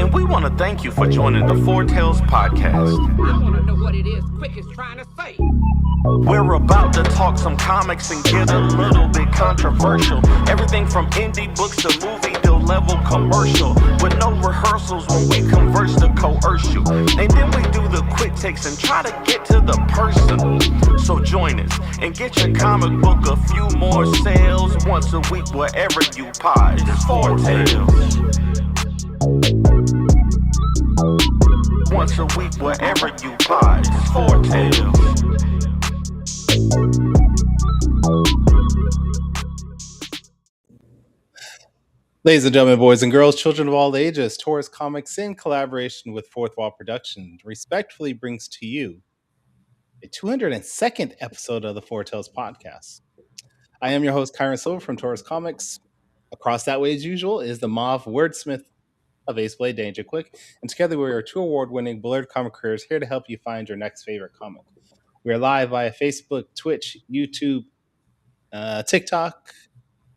and we want to thank you for joining the Four Tales podcast. I want to know what it is Quick is trying to say. We're about to talk some comics and get a little bit controversial. Everything from indie books to movie to level commercial. With no rehearsals when we converse to coerce you. And then we do the quick takes and try to get to the person. So join us and get your comic book a few more sales once a week wherever you pod. It's Four Tales. Once a week wherever you pod. It's Four Tales. Ladies and gentlemen, boys and girls, children of all ages, Taurus Comics, in collaboration with Fourth Wall Productions, respectfully brings to you a 202nd episode of the Four Tales podcast. I am your host, Kyrun Silva from Taurus Comics. Across that way, as usual, is the Mauve wordsmith of Ace Blade, Danger Quick, and together we are two award-winning Blurred comic creators here to help you find your next favorite comic. We are live via Facebook, Twitch, YouTube, TikTok,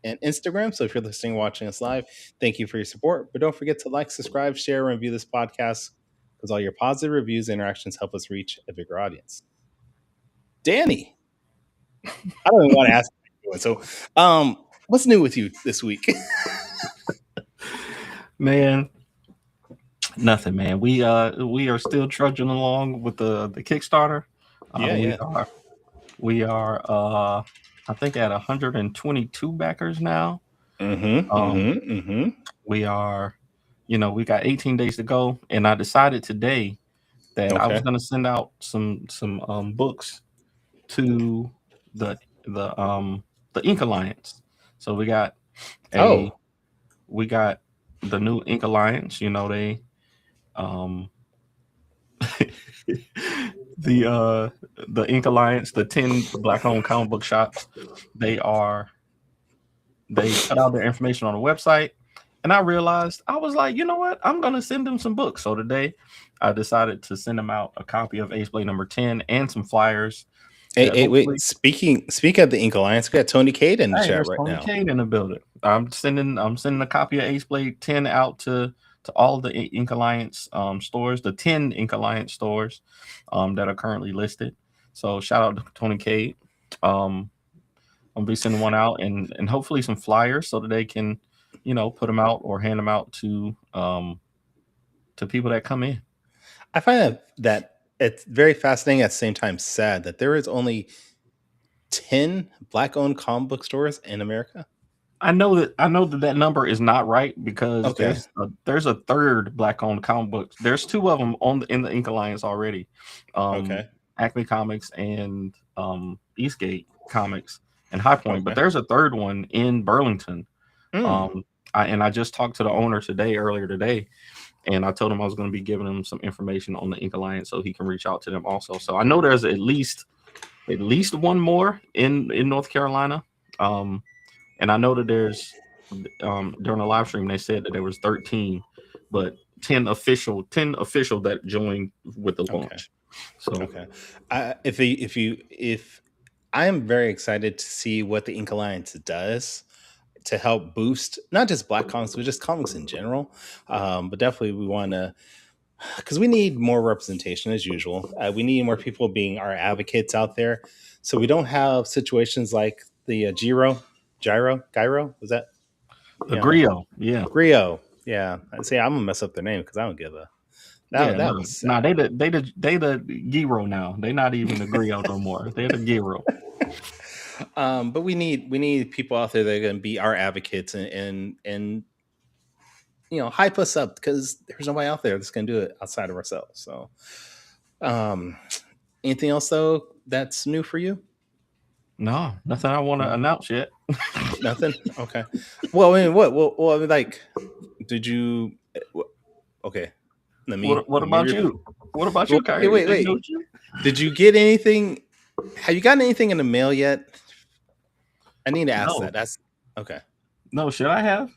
and Instagram. So if you're listening, watching us live, thank you for your support. But don't forget to like, subscribe, share, and review this podcast because all your positive reviews and interactions help us reach a bigger audience. Danny, I don't even want to ask you. So, what's new with you this week? Man, nothing, man. We are still trudging along with the Kickstarter. We are I think at 122 backers now. We are, we got 18 days to go, and I decided today that I was going to send out some books to the Ink Alliance. So we got the new Ink Alliance. They the Ink Alliance, the 10 Black-owned comic book shops, they put out their information on the website, and I realized, I was like, you know what, I'm gonna send them some books. So today I decided to send them out a copy of Ace Blade number 10 and some flyers. Hey, wait, speaking of the Ink Alliance, we got Tony Cade in the chat right now. Tony Cade in the building. I'm sending a copy of Ace Blade 10 out to all the Ink Alliance stores, the 10 Ink Alliance stores that are currently listed. So shout out to Tony Cade. I'll be sending one out and hopefully some flyers so that they can, put them out or hand them out to people that come in. I find that it's very fascinating, at the same time sad, that there is only 10 Black-owned comic book stores in America. I know that number is not right because there's a third Black-owned comic book. There's two of them in the Ink Alliance already. Acme Comics and Eastgate Comics and High Point, but there's a third one in Burlington. I just talked to the owner earlier today, and I told him I was going to be giving him some information on the Ink Alliance so he can reach out to them also. So I know there's at least one more in North Carolina. And I know that there's during the live stream they said that there was 13, but 10 official that joined with the launch. So if I am very excited to see what the Ink Alliance does to help boost not just Black comics but just comics in general. But definitely we want to, because we need more representation as usual. We need more people being our advocates out there, so we don't have situations like the Gyro, was that? Grio, yeah. Grio, yeah. I say I'm gonna mess up their name because I don't give a. They the Gyro now. They're not even the Grio no more. They're the Gyro. But we need people out there that are gonna be our advocates and hype us up, because there's nobody out there that's gonna do it outside of ourselves. So, anything else though that's new for you? No, nothing I want to announce yet. Nothing. Okay. Well, I mean, what? Well, I mean, like, did you? Okay. What about you? What about you, Kyrie? Wait. Did you get anything? Have you gotten anything in the mail yet? I need to ask that. That's okay. No, should I have?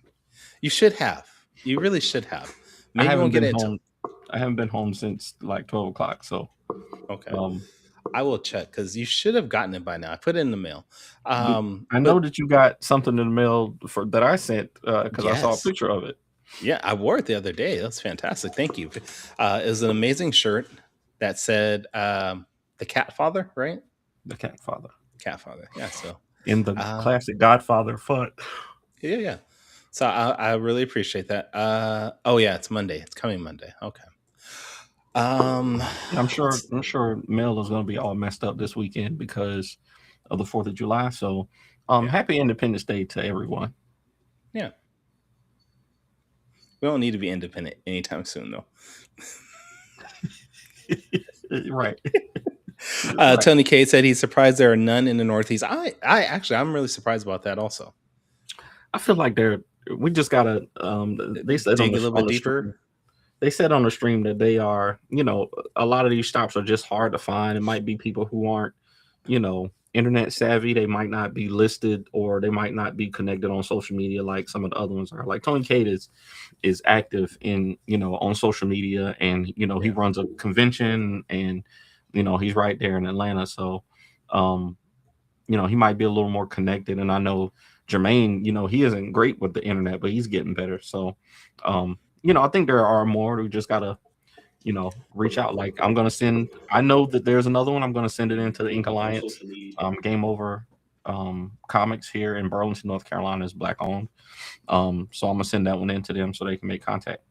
You should have. You really should have. Maybe I haven't been home. I haven't been home since like 12 o'clock. So okay. I will check, because you should have gotten it by now. I put it in the mail. I know that you got something in the mail that I sent because I saw a picture of it. Yeah, I wore it the other day. That's fantastic. Thank you. It was an amazing shirt that said the Cat Father, right? The Cat Father. Cat Father. Yeah. So in the classic Godfather font. Yeah. So I really appreciate that. Oh yeah, it's Monday. It's coming Monday. Okay. I'm sure mail is going to be all messed up this weekend because of the 4th of July. So, happy Independence Day to everyone. Yeah. We don't need to be independent anytime soon, though. Right. Tony K said he's surprised there are none in the Northeast. I'm really surprised about that also. I feel like we just gotta they said dig a little bit deeper. They said on the stream that they are, a lot of these shops are just hard to find. It might be people who aren't, internet savvy. They might not be listed, or they might not be connected on social media like some of the other ones are. Like Tony Cade is active in, on social media, and he runs a convention, and he's right there in Atlanta. So he might be a little more connected. And I know Jermaine, he isn't great with the internet, but he's getting better. So I think there are more. We just gotta reach out. Like I know that there's another one. I'm gonna send it into the Ink Alliance. Game Over Comics here in Burlington, North Carolina is Black owned. So I'm gonna send that one into them so they can make contact.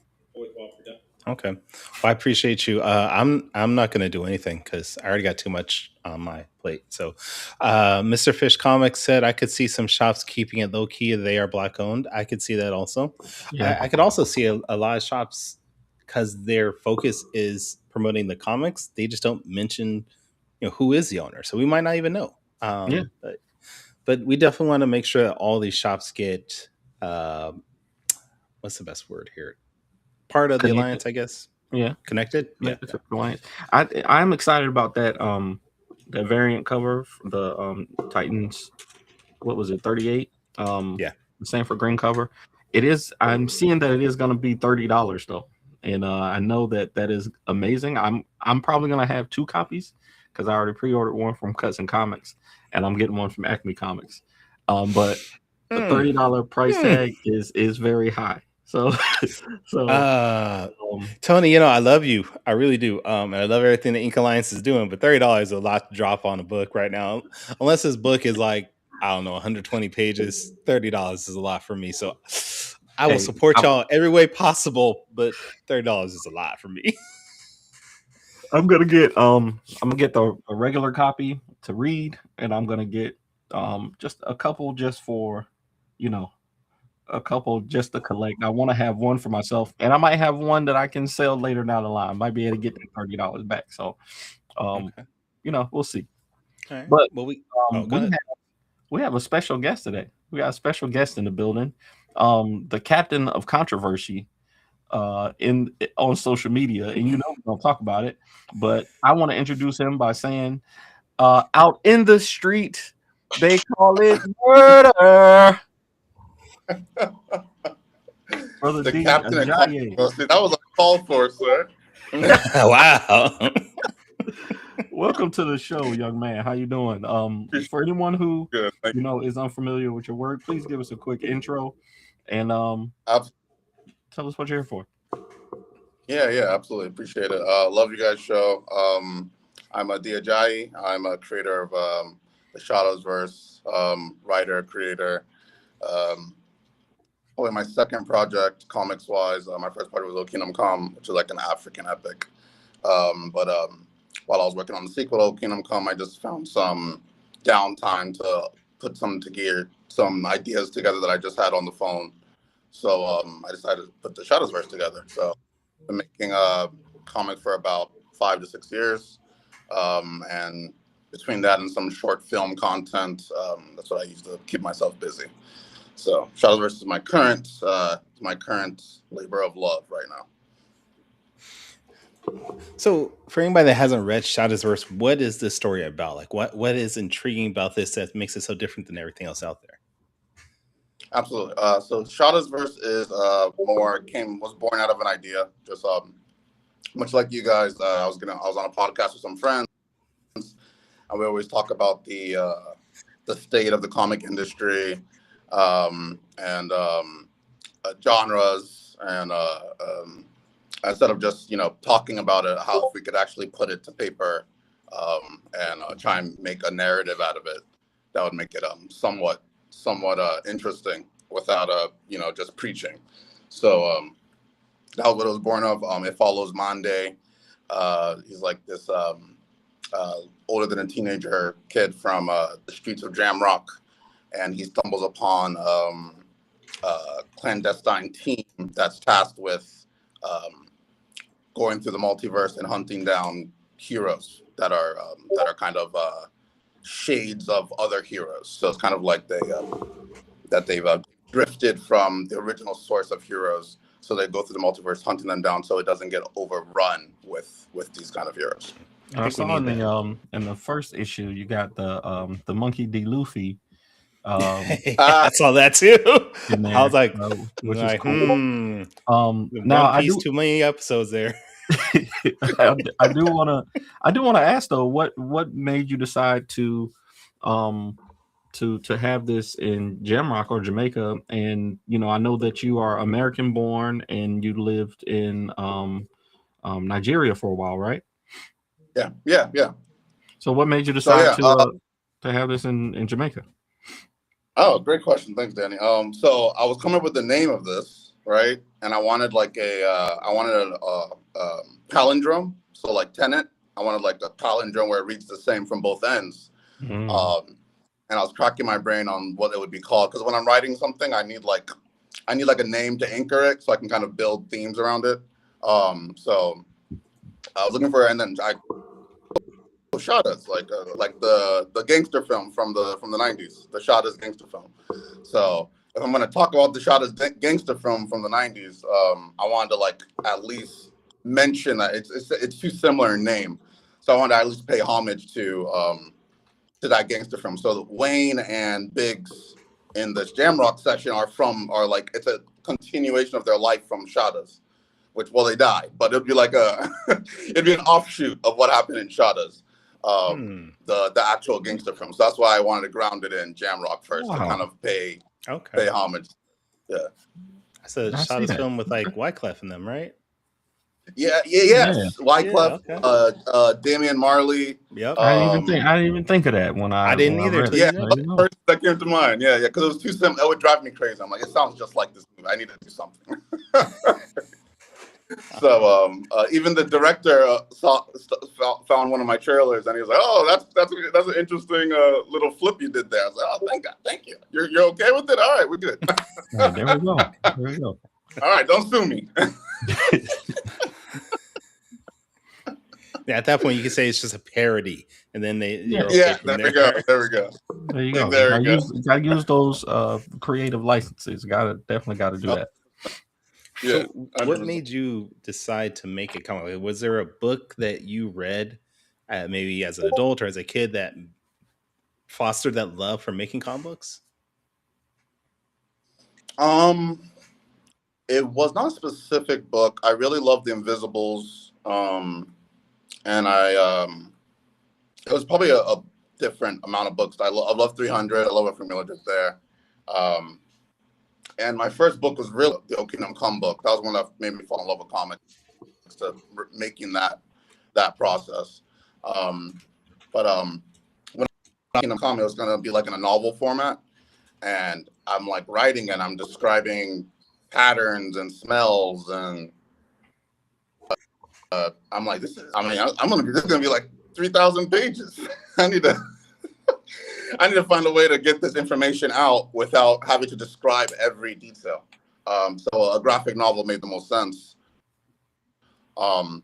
Okay. Well, I appreciate you. I'm not going to do anything because I already got too much on my plate. So Mr. Fish Comics said I could see some shops keeping it low key. They are Black owned. I could see that also. Yeah. I could also see a lot of shops, because their focus is promoting the comics. They just don't mention, who is the owner. So we might not even know. But we definitely want to make sure that all these shops get, what's the best word here? Part of the alliance, I guess. Yeah, connected. Yeah, alliance. I'm excited about that. That variant cover, the Titans. What was it? 38. The Sanford Green cover. It is. I'm seeing that it is going to be $30 though, and I know that is amazing. I'm probably going to have 2 copies because I already pre-ordered one from Cuts and Comics, and I'm getting one from Acme Comics. But the $30 price tag is very high. So Tony, I love you. I really do. And I love everything the Ink Alliance is doing, but $30 is a lot to drop on a book right now. Unless this book is like, I don't know, 120 pages, $30 is a lot for me. So I will support y'all every way possible, but $30 is a lot for me. I'm gonna get the regular copy to read, and I'm gonna get just a couple just for a couple just to collect. I want to have one for myself, and I might have one that I can sell later down the line. I might be able to get that $30 back. So, we'll see. Right. But we have a special guest today. We got a special guest in the building. The captain of controversy on social media, and we're gonna talk about it. But I want to introduce him by saying, out in the street, they call it murder. Brother the D, captain of controversy. That was a call for, sir. Wow. Welcome to the show, young man. How you doing? For anyone who is unfamiliar with your work, please give us a quick intro and tell us what you're here for. Yeah, absolutely. Appreciate it. Love you guys' show. I'm a Ajayi. I'm a creator of the Shattahsverse, writer, creator. Probably my second project, comics-wise. My first project was Old Kingdom Come, which is like an African epic. But while I was working on the sequel, Old Kingdom Come, I just found some downtime to put some ideas together that I just had on the phone. So I decided to put the Shattahsverse together. So I've been making a comic for about 5 to 6 years. And between that and some short film content, that's what I use to keep myself busy. So Shattahsverse is my current labor of love right now. So for anybody that hasn't read Shattahsverse, what is this story about? Like what is intriguing about this that makes it so different than everything else out there? Absolutely. So Shattahsverse is was born out of an idea. Just much like you guys, I was on a podcast with some friends, and we always talk about the state of the comic industry, and genres, this, and instead of just talking about it, how if we could actually put it to paper and try and make a narrative out of it that would make it somewhat interesting without just preaching. So that was what it was born of. It follows Monday. He's like this older than a teenager kid from the streets of Jamrock, and he stumbles upon a clandestine team that's tasked with going through the multiverse and hunting down heroes that are kind of shades of other heroes. So it's kind of like they've drifted from the original source of heroes. So they go through the multiverse hunting them down so it doesn't get overrun with these kind of heroes. I saw in the first issue you got the Monkey D. Luffy. I saw that too. I was like, which is cool. Now I do too many episodes there. I do want to ask though, what made you decide to have this in Jamrock or Jamaica? And I know that you are American born and you lived in Nigeria for a while, right? Yeah. So what made you decide to have this in Jamaica? Oh, great question. Thanks, Danny. So I was coming up with the name of this, right? And I wanted like a palindrome. So like Tenet, I wanted like a palindrome where it reads the same from both ends. And I was cracking my brain on what it would be called, because when I'm writing something, I need like a name to anchor it so I can kind of build themes around it. So I was looking for, and then I Shattahs, like the gangster film from the 90s, the Shattahs gangster film. So if I'm going to talk about the Shattahs gangster film from the 90s, I wanted to like at least mention that it's too similar in name, so I wanted to at least pay homage to that gangster film. So Wayne and Biggs in this Jamrock section are like, it's a continuation of their life from Shattahs, which, well, they died, but it'd be like it'd be an offshoot of what happened in Shattahs. The actual gangster film. So that's why I wanted to ground it in Jamrock first to kind of pay homage. Yeah. That's a Shattahs film with like Wyclef in them, right? Yeah. Wyclef, Damian Marley. Yep. I didn't even think of that when I didn't either. Yeah, the first that came to mind. Yeah, because it was too simple. It would drive me crazy. I'm like, it sounds just like this movie. I need to do something. So even the director found one of my trailers, and he was like, "Oh, that's an interesting little flip you did there." I was like, "Oh, thank you. You're okay with it? All right, we're good." There we go. All right, don't sue me. Yeah, at that point you can say it's just a parody, and then there we go. There you go. Gotta use those creative licenses. Definitely gotta do that. Yeah. So what made you decide to make a comic? Was there a book that you read, maybe as an adult or as a kid, that fostered that love for making comic books? It was not a specific book. I really loved The Invisibles, and it was probably a different amount of books. I love 300. I love what Formula did there. And my first book was really the O Kingdom Come book. That was one that made me fall in love with comics, to making that process. But when Kingdom Come, it was going to be like in a novel format, and I'm like writing and I'm describing patterns and smells, and I'm like, this is going to be like 3,000 pages. I need to find a way to get this information out without having to describe every detail. So a graphic novel made the most sense. And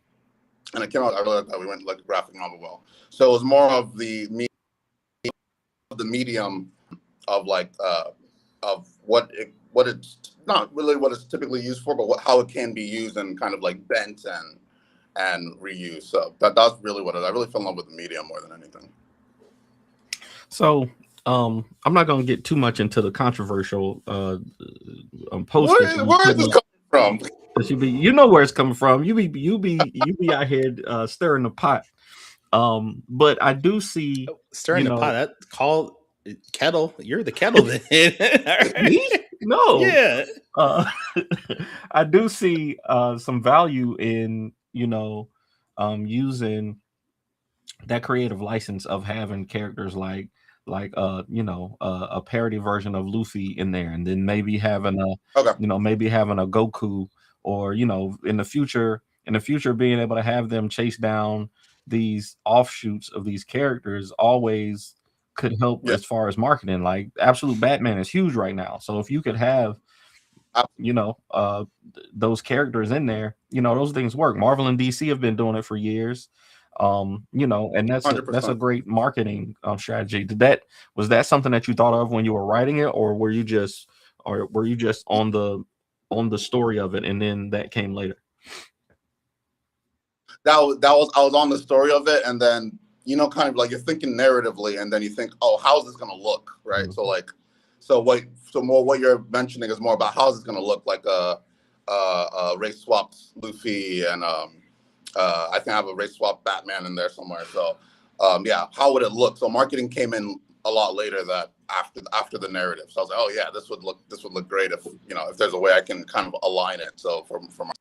it came out, I really like that we went like a graphic novel well. So it was more of the medium of like of what it's not really what it's typically used for, but how it can be used and kind of like bent and reused. So that's really what I really fell in love with the medium more than anything. So I'm not going to get too much into the controversial post. Where is this coming from? You know where it's coming from. You be out here stirring the pot. But I do see stirring the pot. That Kettle, you're the kettle then. Me? No. Yeah. I do see some value in, using that creative license of having characters like a parody version of Luffy in there, and then maybe having a Goku, or in the future being able to have them chase down these offshoots of these characters always could help as far as marketing. Like Absolute Batman is huge right now, so if you could have those characters in there, those things work. Marvel and DC have been doing it for years, and that's a 100%. great marketing strategy. Was that something that you thought of when you were writing it, or were you just on the story of it and then that came later? I was on the story of it, and then kind of like you're thinking narratively, and then you think, oh, how's this gonna look, right? Mm-hmm. So what you're mentioning is more about how's this gonna look, like a race swapped Luffy, and I think I have a race swap Batman in there somewhere. So how would it look? So marketing came in a lot later, that after the narrative. So I was like, oh yeah, this would look great if if there's a way I can kind of align it. So for my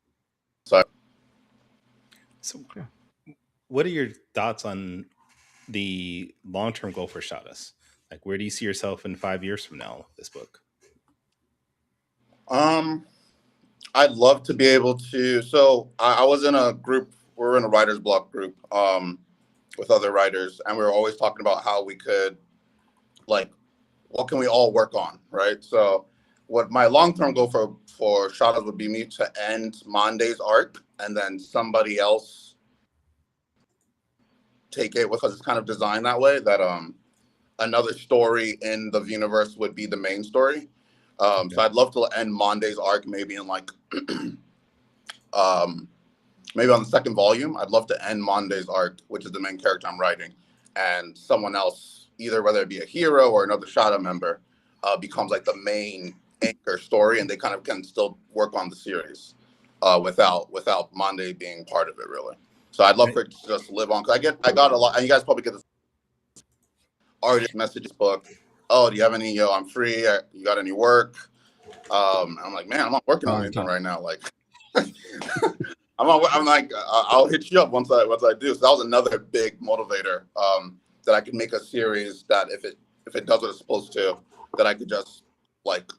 So what are your thoughts on the long-term goal for Shattahs? Like, where do you see yourself in 5 years from now with this book? I'd love to be able to. So I was in a group. We're in a writer's block group with other writers, and we were always talking about how we could, like, what can we all work on, right? So what my long-term goal for Shattahs would be me to end Monday's arc, and then somebody else take it, because it's kind of designed that way, that another story in the universe would be the main story. So I'd love to end Monday's arc maybe in like maybe on the second volume. I'd love to end Monday's arc, which is the main character I'm writing, and someone else, either whether it be a hero or another Shattah member, becomes like the main anchor story, and they kind of can still work on the series without Monday being part of it, really. So I'd love for it to just live on, because I got a lot, and you guys probably get this artist messages book. Oh, do you have any? I'm free. You got any work? I'm like, man, I'm not working on anything right now. Like, I'm like, I'll hit you up once I do. So that was another big motivator, that I could make a series that if it does what it's supposed to, that I could just like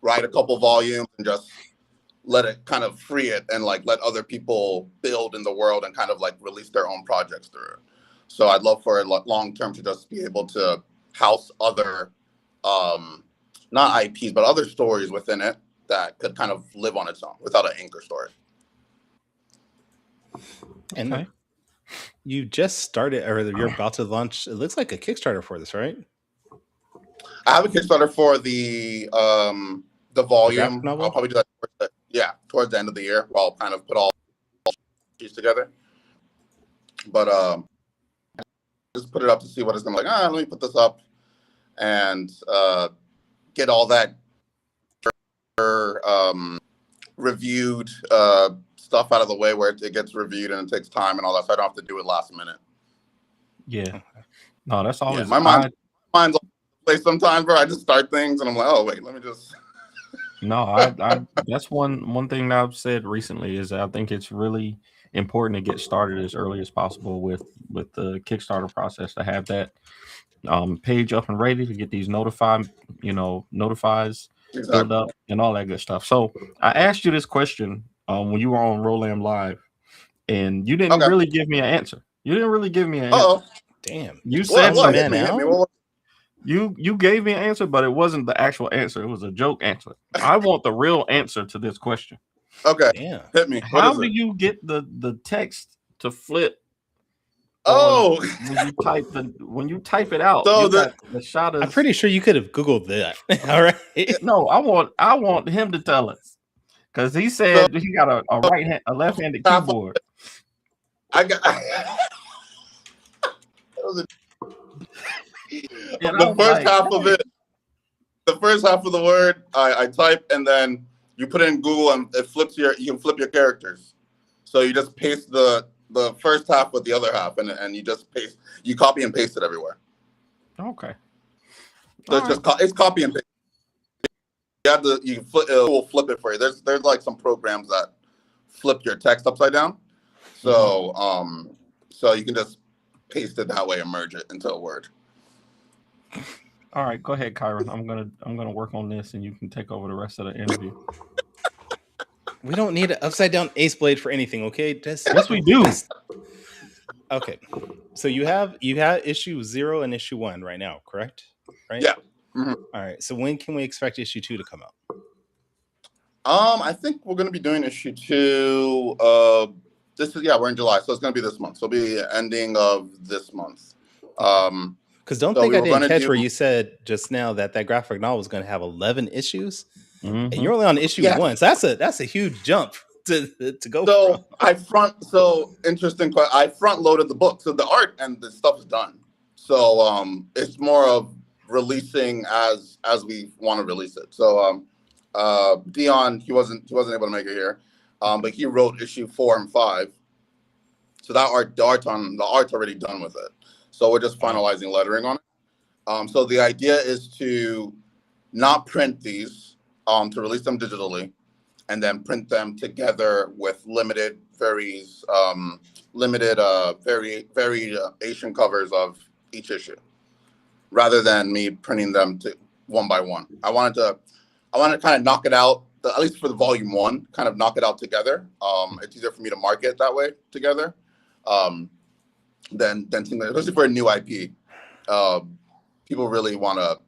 write a couple volumes and just let it kind of free it, and like let other people build in the world and kind of like release their own projects through it. So I'd love for it long term to just be able to house other not IPs, but other stories within it that could kind of live on its own without an anchor story. And you just started, or you're about to launch, it looks like a Kickstarter for this, right? I have a Kickstarter for the volume. I'll probably do that towards the end of the year, while I'll kind of put all these together. But just put it up to see what it's gonna like. Let me put this up and get all that reviewed stuff out of the way, where it gets reviewed and it takes time and all that, so I don't have to do it last minute. Yeah. No, that's always my mind's all over the place sometimes, bro. I just start things and I'm like, oh wait, let me just No, I that's one thing that I've said recently is I think it's really important to get started as early as possible with the Kickstarter process, to have that page up and ready to get these notifies filled up and all that good stuff. So I asked you this question when you were on Rolam Live, and you didn't really give me an answer. Damn. You said you gave me an answer, but it wasn't the actual answer. It was a joke answer. I want the real answer to this question. Okay. Yeah. Hit me. How do you get the text to flip? When you type it out, so the Shattahs. I'm pretty sure you could have Googled that. All right. No, I want him to tell us, because he said he got a left-handed keyboard. I got the first half of it. The first half of the word I type, and then you put it in Google, and it flips you can flip your characters. So you just paste the first half with the other half, and you just you copy and paste it everywhere. Okay. So it's copy and paste. It will flip it for you. There's like some programs that flip your text upside down. So so you can just paste it that way and merge it into a word. All right, go ahead, Kyrun. I'm gonna work on this, and you can take over the rest of the interview. We don't need an upside down ace blade for anything, okay? Yes, we do. Okay, so you have issue 0 and issue 1 right now, correct? Right? Yeah. All right. So when can we expect issue 2 to come out? I think we're gonna be doing issue 2. We're in July, so it's gonna be this month. So it'll be the ending of this month. Because don't think I didn't catch where you said just now that graphic novel was going to have 11 issues, and you're only on issue 1. So that's a huge jump to go from. Interesting. I front loaded the book, so the art and the stuff is done. So it's more of releasing as we want to release it. So Dion, he wasn't able to make it here, but he wrote issue 4 and 5. So the art's already done with it. So we're just finalizing lettering on it. So the idea is to not print these, to release them digitally, and then print them together with limited variation covers of each issue, rather than me printing them one by one. I wanted to kind of knock it out, at least for the volume 1, kind of knock it out together. It's easier for me to market that way together. Than especially for a new IP. People really want to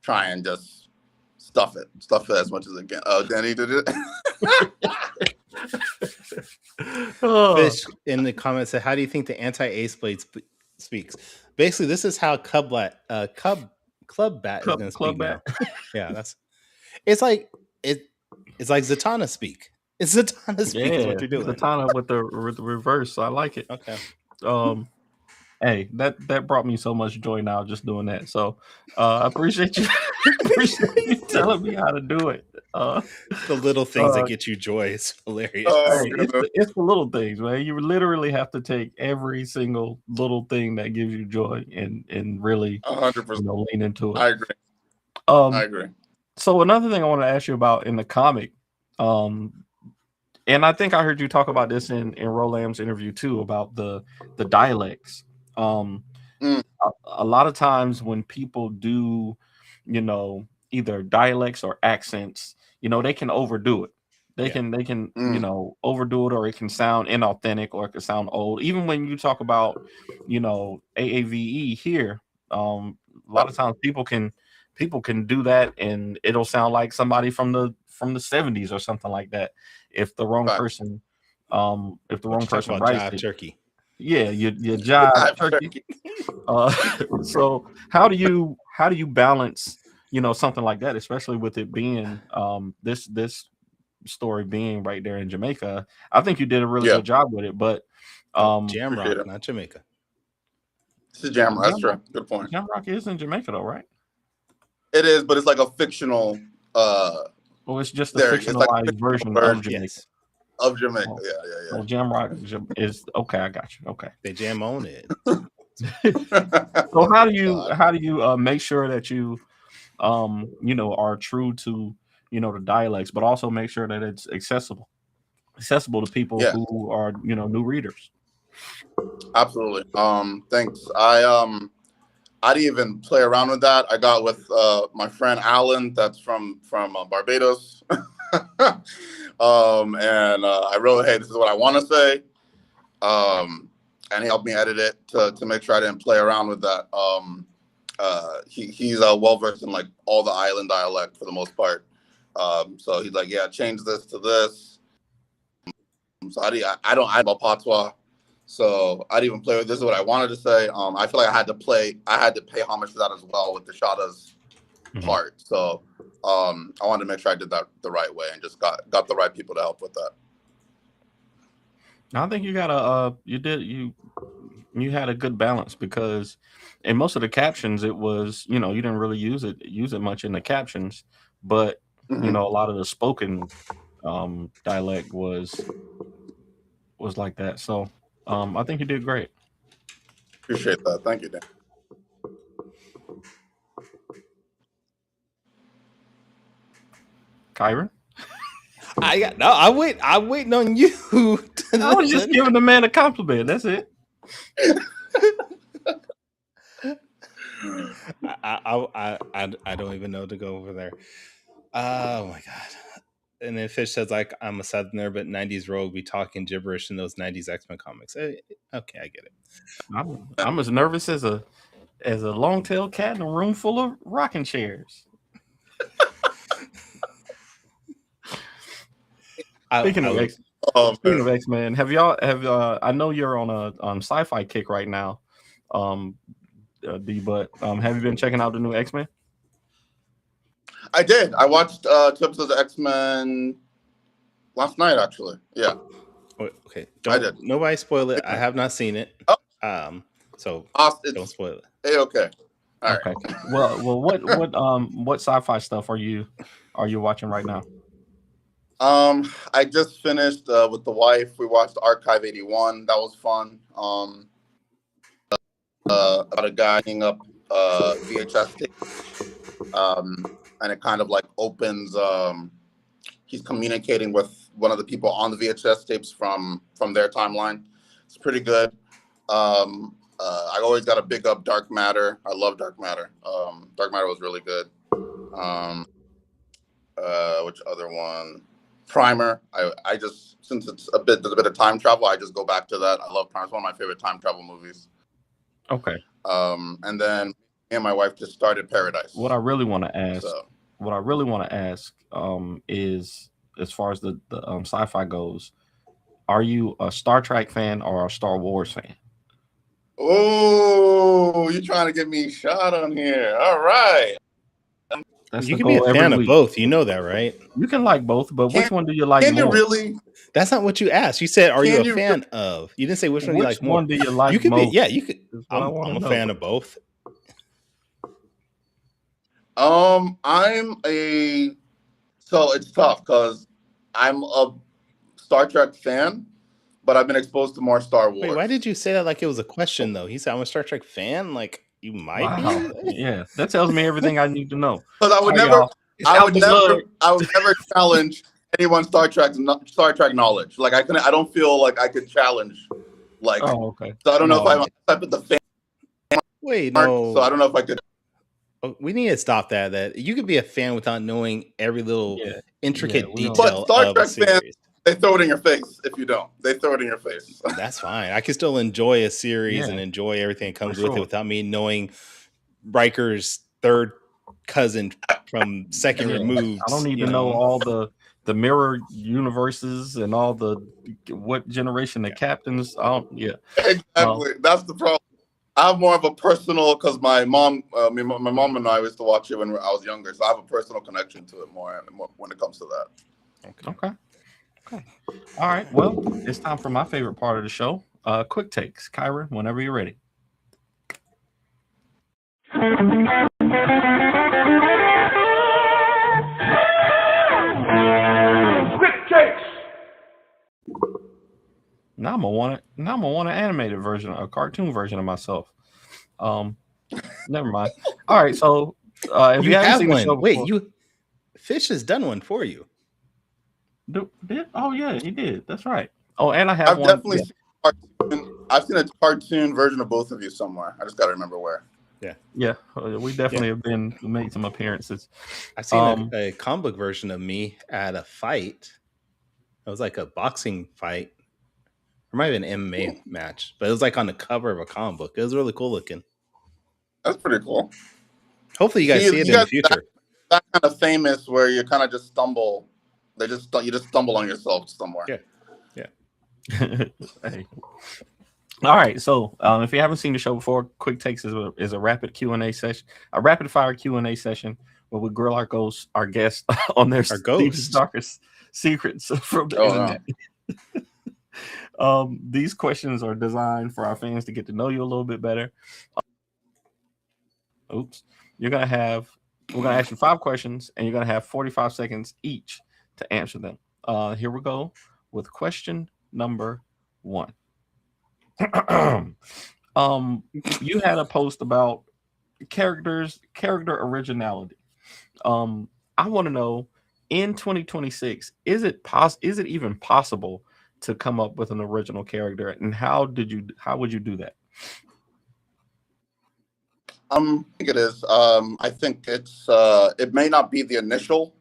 try and just stuff it as much as they can. Danny did it. Fish in the comments said, "How do you think the anti-ace blade speaks?" Basically, this is how Club Bat is going to speak now. Yeah, it's like Zatanna speak. It's Zatanna speak is what you're doing. Zatanna with the reverse. I like it. Okay. Hey, that brought me so much joy now just doing that. So I appreciate you telling me how to do it. The little things that get you joy is hilarious. It's the little things, man. You literally have to take every single little thing that gives you joy and really 100% lean into it. I agree. I agree. So another thing I want to ask you about in the comic, and I think I heard you talk about this in Roland's interview too, about the dialects. A lot of times when people do, either dialects or accents, they can overdo it. They can overdo it, or it can sound inauthentic, or it can sound old. Even when you talk about, AAVE here, a lot of times people can do that, and it'll sound like somebody from the 70s or something like that. If the wrong person, writes it. Turkey. Yeah, you jive turkey. So how do you balance, something like that, especially with it being this story being right there in Jamaica? I think you did a really good job with it, but Jamrock, not Jamaica. This is Jamrock. That's true. Good point. Jamrock is in Jamaica though, right? It is, but it's like a fictional. Well, it's just a fictionalized version of Jamaica. Yes. Of Jamaica, yeah. Well, Jamrock is okay. I got you. Okay, they jam on it. So how do you make sure that you are true to the dialects, but also make sure that it's accessible to people who are new readers? Absolutely. Thanks. I didn't even play around with that. I got with my friend Alan, that's from Barbados. And I wrote, hey, this is what I want to say. And he helped me edit it to make sure I didn't play around with that. He's well-versed in like all the island dialect for the most part. So he's like, yeah, change this to this. So I don't about patois. So I didn't even play with this is what I wanted to say. I feel like I had to pay homage to that as well with the Shattah's part. So I wanted to make sure I did that the right way and just got the right people to help with that. I think you got you had a good balance, because in most of the captions it was, you didn't really use it much in the captions, but a lot of the spoken dialect was like that. So I think you did great. Appreciate that. Thank you, Dan. Kyrun? I'm waiting on you. I was just giving the man a compliment. That's it. I don't even know to go over there. Oh my god. And then Fish says, like, I'm a Southerner, but 90s rogue be talking gibberish in those 90s X-Men comics. Okay, I get it. I'm as nervous as a long-tailed cat in a room full of rocking chairs. Speaking of X-Men, have I know you're on a sci-fi kick right now, D, but have you been checking out the new X-Men? I did. I watched 2 episodes of X-Men last night, actually. Yeah. Okay. I did. Nobody spoil it. I have not seen it. Oh. So don't spoil it. Okay. All okay. Right. Well, what sci-fi stuff are you watching right now? I just finished with the wife. We watched Archive 81. That was fun. About a guy hanging up VHS tape. And it kind of like opens. He's communicating with one of the people on the VHS tapes from their timeline. It's pretty good. I always got to big up Dark Matter. I love Dark Matter. Dark Matter was really good. Which other one? Primer. I just, since there's a bit of time travel, I just go back to that. I love Primer. It's one of my favorite time travel movies. Okay. And then me and my wife just started Paradise. What I really want to ask is, as far as the sci-fi goes, are you a Star Trek fan or a Star Wars fan? Oh, you're trying to get me shot on here. All right. You can be a fan of both. You know that, right? You can like both, but which one do you like more? Can you really? That's not what you asked. You said, "Are you a fan of?" You didn't say which one you like more. Which one do you like? You could most? be. Yeah, you could. I'm a fan of both. So it's tough because I'm a Star Trek fan, but I've been exposed to more Star Wars. Wait, why did you say that like it was a question though? He said, "I'm a Star Trek fan." Like you might be. Yeah, that tells me everything I need to know. Because I would never challenge anyone's Star Trek knowledge. Like I don't feel like I could challenge. Like, okay. So I don't know if I'm type of the fan. Wait, no. So I don't know if I could. We need to stop that. That you could be a fan without knowing every little intricate detail. But Star of Trek a series. fans, they throw it in your face if you don't. They throw it in your face. That's fine. I can still enjoy a series and enjoy everything that comes with it without me knowing Riker's third cousin from second removed. I don't need to know all the mirror universes and all the what generation the captains. Exactly. That's the problem. I have more of a personal, because my mom and I used to watch it when I was younger, so I have a personal connection to it more when it comes to that. Okay. All right. Well, it's time for my favorite part of the show. Quick takes. Kyrun, whenever you're ready. Quick takes. Now I'm gonna want an animated version, a cartoon version of myself. Never mind. All right, so if you haven't seen the show before, Fish has done one for you. Did? Oh yeah, he did. That's right. Oh, and I've definitely seen a cartoon version of both of you somewhere. I just got to remember where. Yeah, we definitely have made some appearances. I've seen a comic book version of me at a fight. It was like a boxing fight. It might have been an MMA match, but it was like on the cover of a comic book. It was really cool looking. That's pretty cool. Hopefully, you guys see it in the future. That kind of famous where you kind of just stumble. You just stumble on yourself somewhere. Yeah. Hey. All right. So, if you haven't seen the show before, Quick Takes is a rapid Q&A session, a rapid fire Q&A session where we grill our guests on their darkest secrets from the internet. These questions are designed for our fans to get to know you a little bit better. We're gonna ask you 5 questions, and you're gonna have 45 seconds each to answer them. Here we go with question number 1. You had a post about character originality. I want to know in 2026, is it even possible to come up with an original character, and how would you do that? I think it is. I think it's it may not be the initial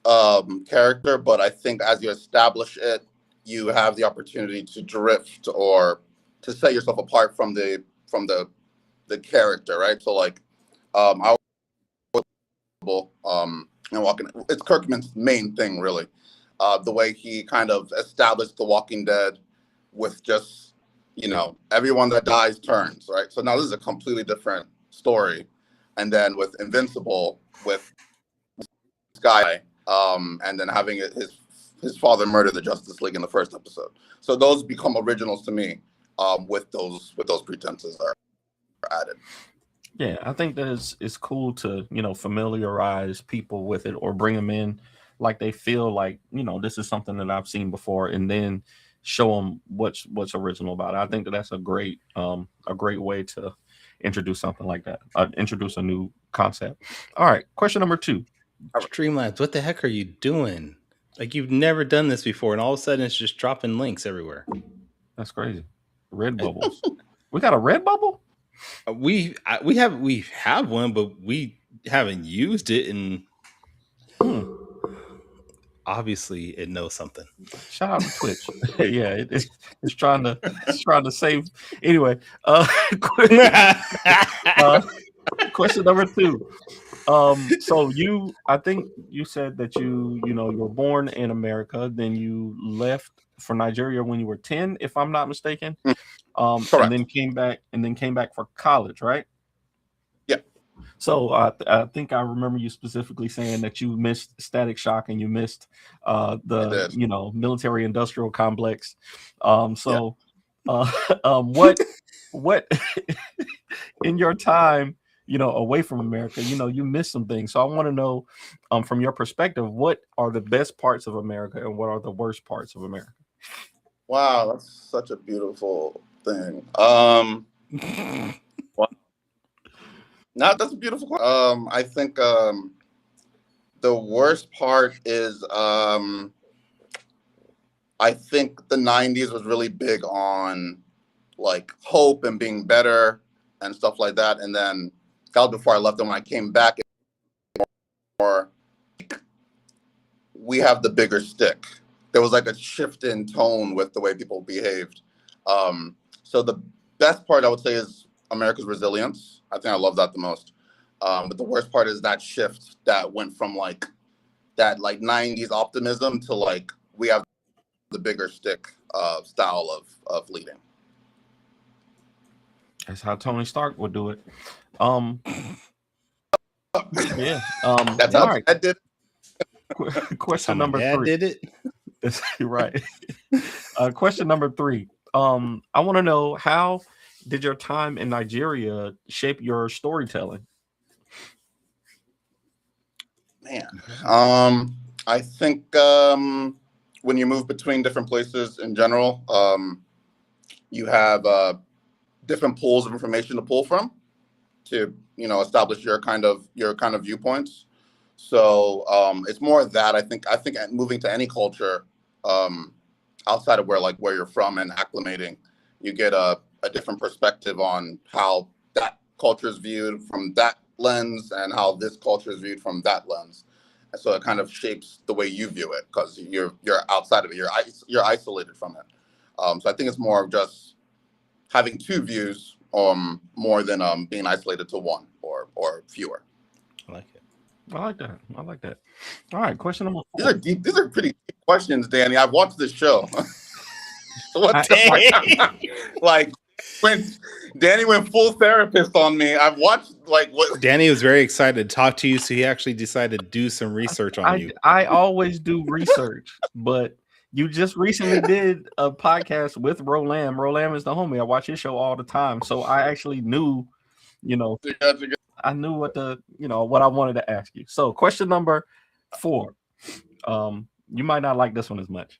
character, but I think as you establish it, you have the opportunity to drift or to set yourself apart from the character, right? So like, I walking. It's Kirkman's main thing, really. The way he kind of established The Walking Dead with just, everyone that dies turns, right? So now this is a completely different story, and then with Invincible, with this guy, and then having his father murder the Justice League in the first episode. So those become originals to me, with those pretenses are added. Yeah, I think that it's cool to familiarize people with it, or bring them in like they feel like this is something that I've seen before, and then show them what's original about it. I think that's a great way to introduce something like that. Introduce a new concept. All right, question number 2. Streamlabs, what the heck are you doing? Like, you've never done this before, and all of a sudden it's just dropping links everywhere. That's crazy. Red bubbles. We got a red bubble? We have one, but we haven't used it, and obviously it knows something. Shout out to Twitch. Yeah, it's trying to save. Anyway, question number 2. So I think you said that you were born in America, then you left for Nigeria when you were 10, if I'm not mistaken. Correct. And then came back for college, right? Yeah. So I think I remember you specifically saying that you missed Static Shock and you missed the military industrial complex. What in your time away from America, you missed some things. So I want to know, from your perspective, what are the best parts of America and what are the worst parts of America? Wow, that's such a beautiful thing. That's a beautiful question. I think the worst part is I think the 90s was really big on like hope and being better and stuff like that. And then that was before I left, and when I came back, we have the bigger stick. There was like a shift in tone with the way people behaved. So the best part I would say is America's resilience. I think I love that the most. But the worst part is that shift that went from like that like 90s optimism to like we have the bigger stick style of leading. That's how Tony Stark would do it. Yeah. That's how right. Dad did. Question number 3. Did it? That's right. Question number 3. I want to know, how did your time in Nigeria shape your storytelling? Man, I think when you move between different places in general, you have different pools of information to pull from to establish your kind of viewpoints. So it's more of that. I think moving to any culture outside of where you're from and acclimating, you get a different perspective on how that culture is viewed from that lens and how this culture is viewed from that lens. And so it kind of shapes the way you view it because you're outside of it. You're isolated from it. So I think it's more of just having two views more than being isolated to one or fewer. I like it. I like that. All right, question number 4. These are deep. These are pretty deep questions, Danny. I've watched this show. Like when Danny went full therapist on me, I've watched what Danny was very excited to talk to you, so he actually decided to do some research on you. I always do research, but you just recently did a podcast with Rolam. Rolam is the homie. I watch his show all the time, so I actually knew, I knew what what I wanted to ask you. So, question number 4. You might not like this one as much.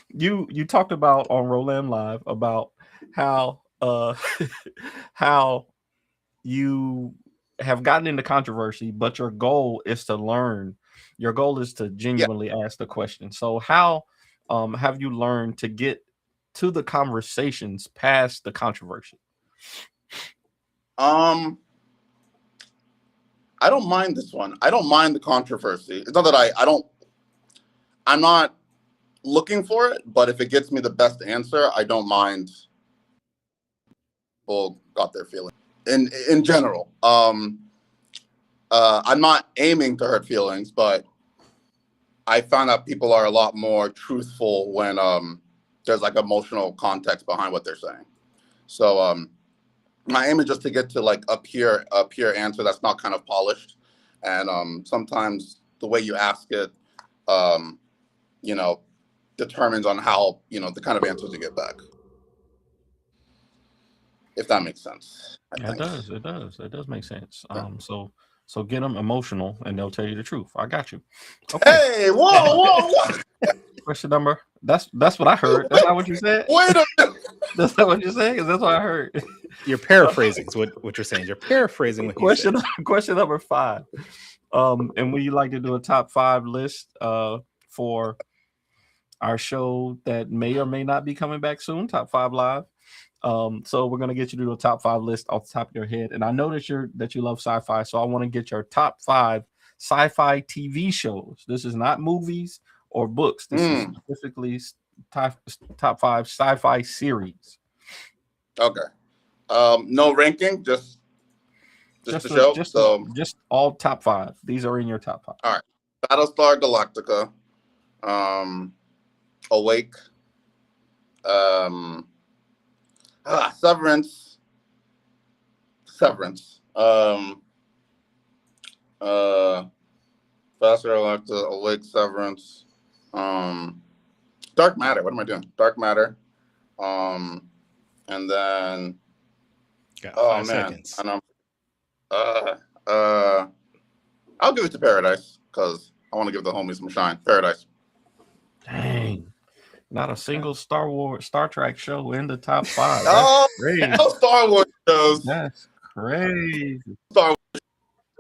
You talked about on Roland Live about how how you have gotten into controversy, but your goal is to learn. Your goal is to genuinely ask the question. So how have you learned to get to the conversations past the controversy? I don't mind this one. I don't mind the controversy. It's not that I'm not looking for it, but if it gets me the best answer, I don't mind. People got their feeling in general. I'm not aiming to hurt feelings, but I found out people are a lot more truthful when there's like emotional context behind what they're saying. So my aim is just to get to like a pure answer that's not kind of polished. And sometimes the way you ask it, determines on how, the kind of answers you get back. If that makes sense. It does make sense. So get them emotional and they'll tell you the truth. I got you. Okay. Hey, whoa. Question number. That's what I heard. That's not what you said. Wait a minute. That's not what you're saying. Because that's what I heard. You're paraphrasing. Is what you're saying. You're paraphrasing what you said. Question number 5. And we like to do a top 5 list for our show that may or may not be coming back soon. Top 5 live. So we're gonna get you to do a top 5 list off the top of your head. And I know that you love sci-fi, so I want to get your top 5 sci-fi TV shows. This is not movies or books. This is specifically top 5 sci-fi series. Okay. No ranking, just the show. Just all top 5. These are in your top 5. All right. Battlestar Galactica, Awake, Severance, Battlestar Galactica, Awake, Severance, Dark Matter. What am I doing? Dark Matter, and then got 5 seconds. And I'll give it to Paradise because I want to give the homies some shine. Paradise. Dang. Not a single Star Trek show in the top 5. Oh, no Star Wars shows. That's crazy. Star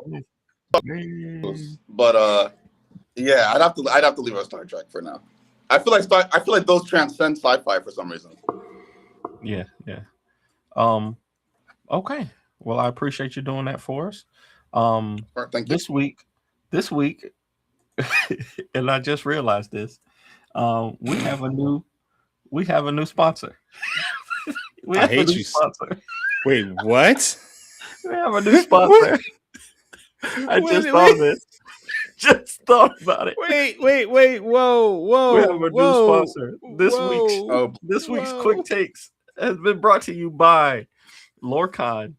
Wars. But yeah, I'd have to leave out Star Trek for now. I feel like those transcend sci-fi for some reason. Yeah. Okay. Well, I appreciate you doing that for us. Thank you. This week, and I just realized this. We have a new sponsor. I hate you. Sponsor. Wait, what? We have a new sponsor. I just thought of it. Just thought about it. Wait. Whoa. We have a new sponsor. This week's Quick Takes has been brought to you by Lorcon.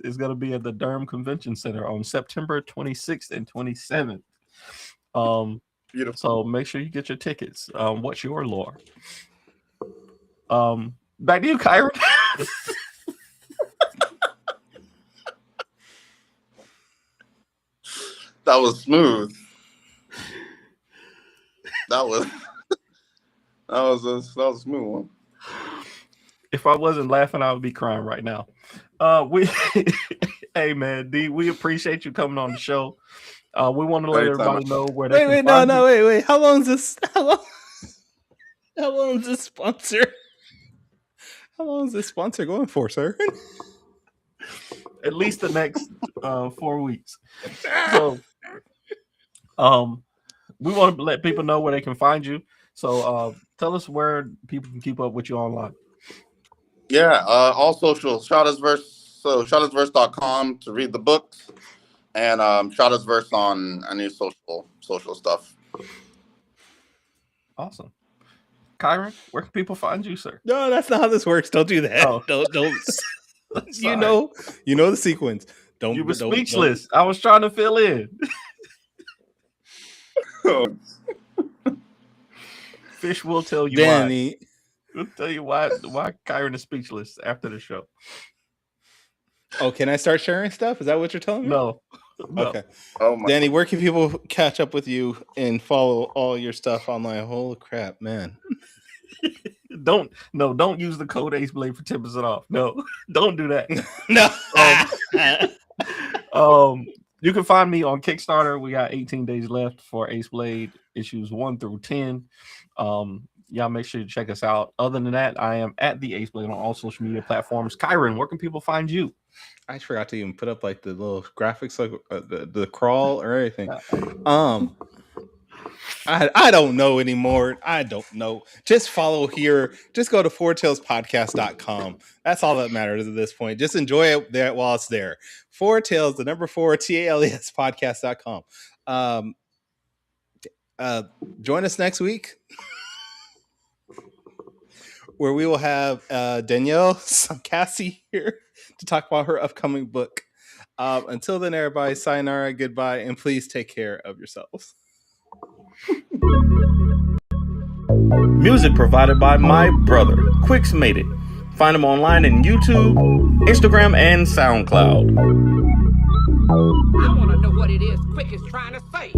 Is going to be at the Durham Convention Center on September 26th and 27th. Beautiful. So make sure you get your tickets. What's your lore? Back to you, Kyrun. That was smooth. That was a smooth one. If I wasn't laughing, I would be crying right now. Hey man, D, we appreciate you coming on the show. We want to let everybody know where they can find you. Wait. How long is this? How long is this sponsor? How long is this sponsor going for, sir? At least the next 4 weeks. So, we want to let people know where they can find you. So, tell us where people can keep up with you online. Yeah, all socials. Shattahsverse. So, Shattahsverse.com to read the books. And Shattahsverse on any social stuff. Awesome. Kyrun, where can people find you, sir? No, that's not how this works. Don't do that. Oh. Don't. you know the sequence. Don't. You were speechless. I was trying to fill in. Fish will tell you Danny. why. We'll tell you why Kyrun is speechless after the show. Oh, can I start sharing stuff? Is that what you're telling me? No. Okay. Danny, where can people catch up with you and follow all your stuff online? Holy crap, man. Don't use the code AceBlade for 10% off. No, don't do that. No. You can find me on Kickstarter. We got 18 days left for Ace Blade issues 1 through 10. Y'all make sure you check us out. Other than that, I am at the Ace Blade on all social media platforms. Kyrun, where can people find you? I forgot to even put up like the little graphics, like the crawl or anything. I don't know anymore. I don't know. Just follow here. Just go to fourtailspodcast.com. That's all that matters at this point. Just enjoy it there while it's there. Four Tails, the number 4, TALES podcast.com. Join us next week where we will have Danielle Cassie here to talk about her upcoming book. Until then, everybody, sayonara, goodbye, and please take care of yourselves. Music provided by my brother, Quix Made It. Find him online in YouTube, Instagram, and SoundCloud. I want to know what it is Quick is trying to say.